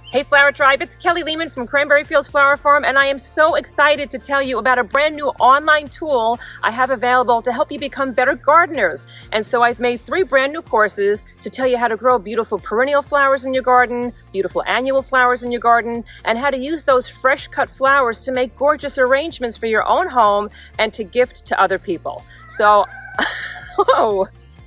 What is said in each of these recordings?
Hey Flower Tribe, it's Kelly Lehman from Cranbury Fields Flower Farm, and I am so excited to tell you about a brand new online tool I have available to help you become better gardeners. And so I've made 3 brand new courses to tell you how to grow beautiful perennial flowers in your garden, beautiful annual flowers in your garden, and how to use those fresh cut flowers to make gorgeous arrangements for your own home and to gift to other people. So,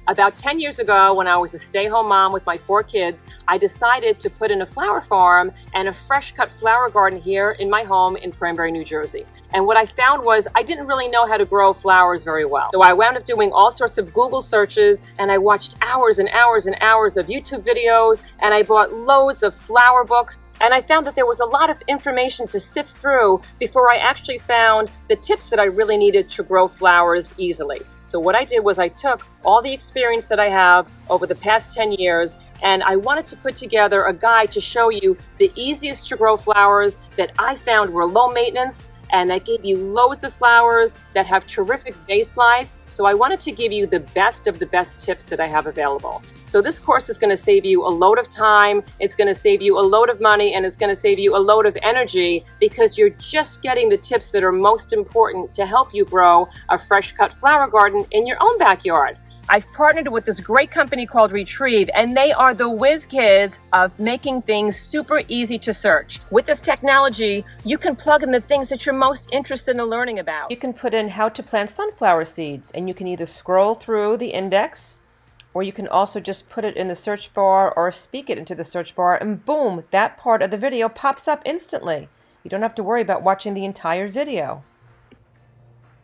About 10 years ago, when I was a stay-home mom with my 4 kids, I decided to put in a flower farm and a fresh cut flower garden here in my home in Cranbury, New Jersey. And what I found was I didn't really know how to grow flowers very well. So I wound up doing all sorts of Google searches, and I watched hours and hours and hours of YouTube videos, and I bought loads of flower books. And I found that there was a lot of information to sift through before I actually found the tips that I really needed to grow flowers easily. So what I did was I took all the experience that I have over the past 10 years, and I wanted to put together a guide to show you the easiest to grow flowers that I found were low maintenance and that gave you loads of flowers that have terrific vase life. So I wanted to give you the best of the best tips that I have available. So this course is going to save you a load of time, it's going to save you a load of money, and it's going to save you a load of energy because you're just getting the tips that are most important to help you grow a fresh cut flower garden in your own backyard. I've partnered with this great company called Retrieve, and they are the whiz kids of making things super easy to search. With this technology, you can plug in the things that you're most interested in learning about. You can put in how to plant sunflower seeds, and you can either scroll through the index, or you can also just put it in the search bar or speak it into the search bar, and boom, that part of the video pops up instantly. You don't have to worry about watching the entire video.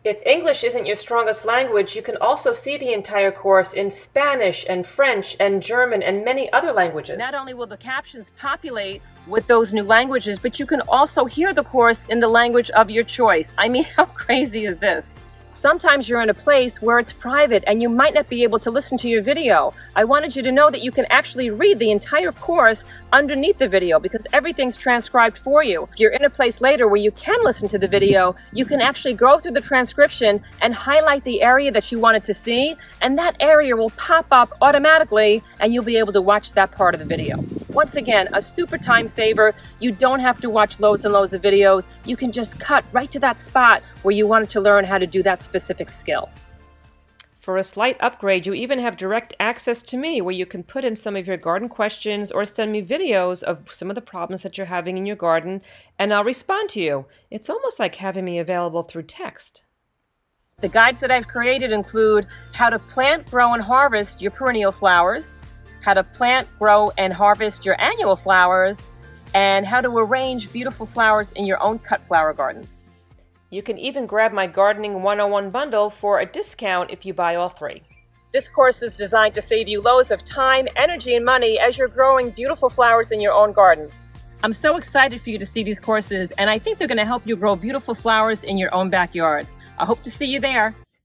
If English isn't your strongest language, you can also see the entire course in Spanish and French and German and many other languages. Not only will the captions populate with those new languages, but you can also hear the course in the language of your choice. I mean, how crazy is this? Sometimes you're in a place where it's private and you might not be able to listen to your video. I wanted you to know that you can actually read the entire course underneath the video because everything's transcribed for you. If you're in a place later where you can listen to the video, you can actually go through the transcription and highlight the area that you wanted to see, and that area will pop up automatically and you'll be able to watch that part of the video. Once again, a super time saver. You don't have to watch loads and loads of videos. You can just cut right to that spot where you wanted to learn how to do that specific skill. For a slight upgrade, you even have direct access to me where you can put in some of your garden questions or send me videos of some of the problems that you're having in your garden, and I'll respond to you. It's almost like having me available through text. The guides that I've created include how to plant, grow, and harvest your perennial flowers, how to plant, grow, and harvest your annual flowers, and how to arrange beautiful flowers in your own cut flower gardens. You can even grab my Gardening 101 bundle for a discount if you buy all 3. This course is designed to save you loads of time, energy, and money as you're growing beautiful flowers in your own gardens. I'm so excited for you to see these courses, and I think they're going to help you grow beautiful flowers in your own backyards. I hope to see you there.